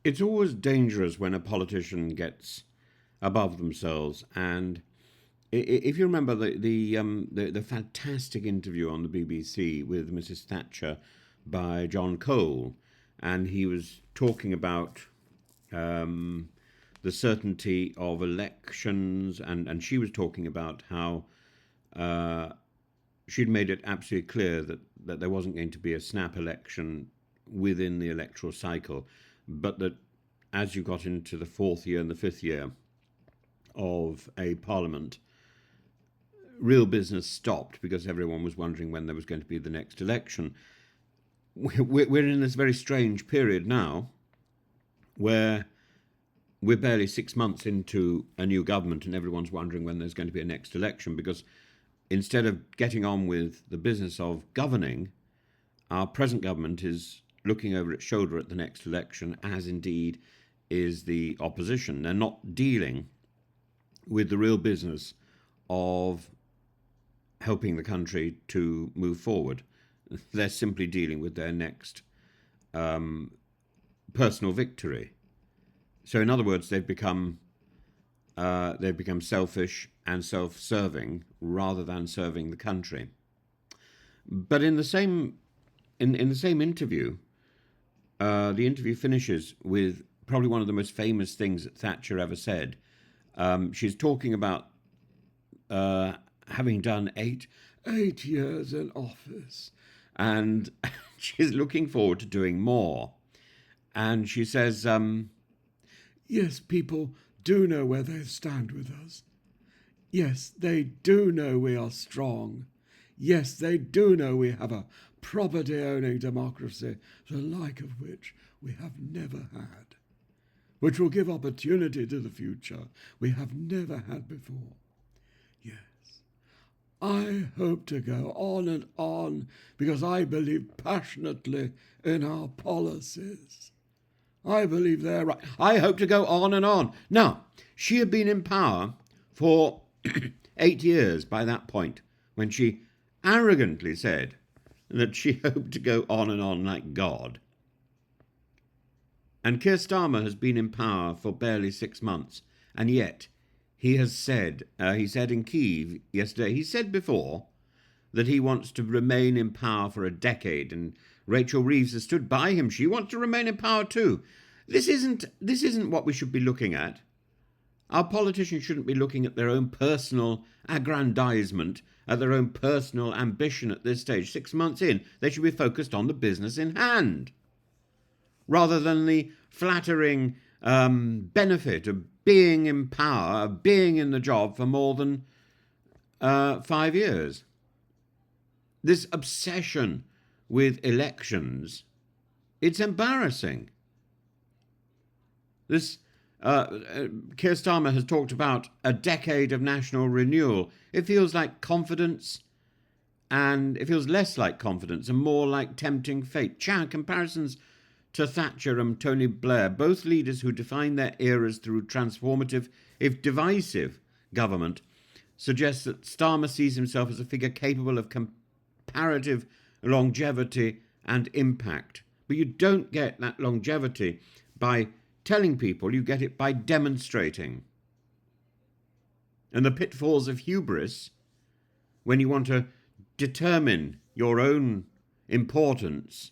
It's always dangerous when a politician gets above themselves. And if you remember the fantastic interview on the BBC with Mrs. Thatcher by John Cole, and he was talking about the certainty of elections, and she was talking about how uh, she'd made it absolutely clear that there wasn't going to be a snap election within the electoral cycle, but that as you got into the fourth year and the fifth year of a parliament, real business stopped because everyone was wondering when there was going to be the next election. We're in this very strange period now where we're barely 6 months into a new government and everyone's wondering when there's going to be a next election, because instead of getting on with the business of governing, our present government is looking over its shoulder at the next election, as indeed is the opposition. They're not dealing with the real business of helping the country to move forward. They're simply dealing with their next personal victory. So, in other words, they've become selfish and self-serving rather than serving the country. But in the same interview, the interview finishes with probably one of the most famous things that Thatcher ever said. She's talking about having done eight years in office, and she's looking forward to doing more. And she says, yes, people do know where they stand with us. Yes, they do know we are strong. Yes, they do know we have a property-owning democracy, the like of which we have never had, which will give opportunity to the future we have never had before. Yes, I hope to go on and on because I believe passionately in our policies. I believe they're right. I hope to go on and on. Now, she had been in power for 8 years by that point, when she arrogantly said that she hoped to go on and on like God. And Keir Starmer has been in power for barely 6 months, and yet he has said, he said in Kyiv yesterday, he said before that he wants to remain in power for a decade, and Rachel Reeves has stood by him. She wants to remain in power too. This isn't what we should be looking at. Our politicians shouldn't be looking at their own personal aggrandizement, at their own personal ambition at this stage. 6 months in, they should be focused on the business in hand, rather than the flattering benefit of being in power, of being in the job for more than 5 years. This obsession with elections, it's embarrassing. This Keir Starmer has talked about a decade of national renewal. It feels like confidence, and it feels less like confidence and more like tempting fate. Comparisons to Thatcher and Tony Blair, both leaders who defined their eras through transformative, if divisive, government, suggest that Starmer sees himself as a figure capable of comparative longevity and impact. But you don't get that longevity by telling people, you get it by demonstrating. And the pitfalls of hubris, when you want to determine your own importance,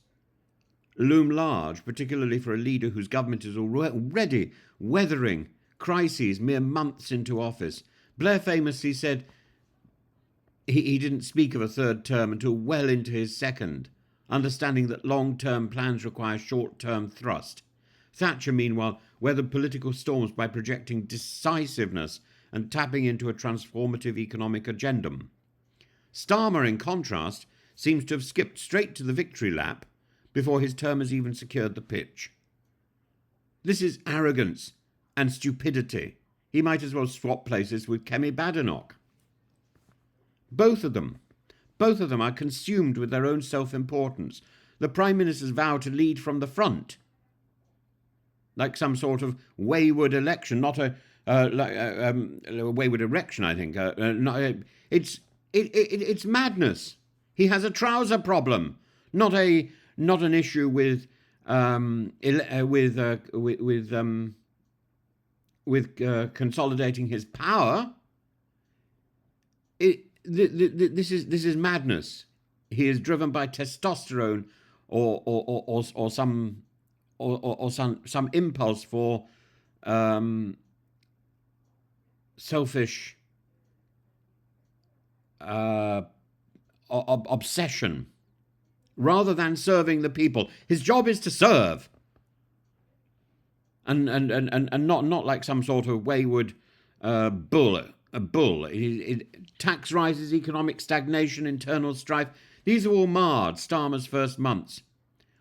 loom large, particularly for a leader whose government is already weathering crises mere months into office. Blair famously said he didn't speak of a third term until well into his second, understanding that long-term plans require short-term thrust. Thatcher, meanwhile, weathered political storms by projecting decisiveness and tapping into a transformative economic agenda. Starmer, in contrast, seems to have skipped straight to the victory lap before his term has even secured the pitch. This is arrogance and stupidity. He might as well swap places with Kemi Badenoch. Both of them are consumed with their own self-importance. The Prime Minister's vow to lead from the front, like some sort of wayward election, not a wayward erection, I think. It's madness. He has a trouser problem, not an issue with consolidating his power, this is madness. He is driven by testosterone or some impulse for selfish obsession, rather than serving the people. His job is to serve, and not like some sort of wayward bull. A bull. Tax rises, economic stagnation, internal strife. These are all marred Starmer's first months,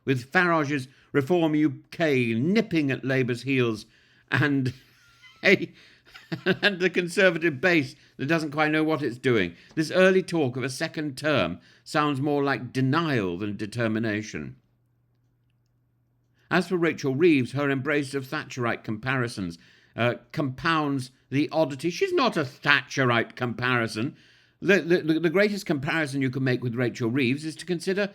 with Farage's Reform UK nipping at Labour's heels, and and the Conservative base that doesn't quite know what it's doing. This early talk of a second term sounds more like denial than determination. As for Rachel Reeves, her embrace of Thatcherite comparisons compounds the oddity. She's not a Thatcherite comparison. The greatest comparison you can make with Rachel Reeves is to consider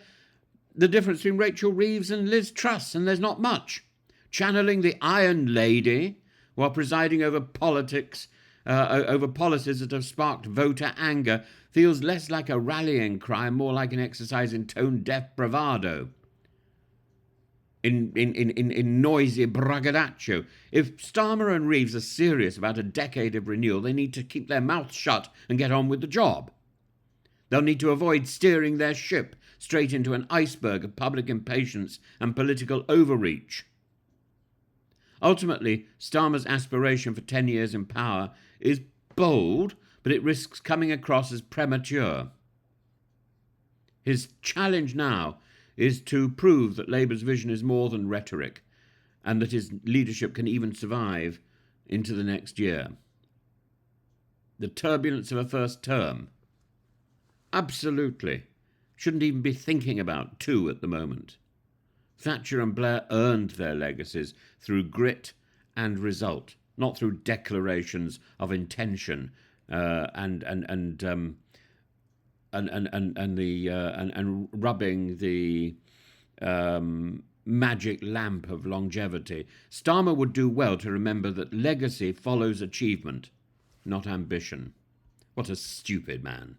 the difference between Rachel Reeves and Liz Truss, and there's not much. Channeling the Iron Lady while presiding over politics, over policies that have sparked voter anger, feels less like a rallying cry, more like an exercise in tone-deaf bravado, in noisy braggadocio. If Starmer and Reeves are serious about a decade of renewal, they need to keep their mouths shut and get on with the job. They'll need to avoid steering their ship straight into an iceberg of public impatience and political overreach. Ultimately, Starmer's aspiration for 10 years in power is bold, but it risks coming across as premature. His challenge now is to prove that Labour's vision is more than rhetoric, and that his leadership can even survive into the next year. The turbulence of a first term? Absolutely. Shouldn't even be thinking about two at the moment. Thatcher and Blair earned their legacies through grit and result, not through declarations of intention and rubbing the magic lamp of longevity. Starmer would do well to remember that legacy follows achievement, not ambition. What a stupid man.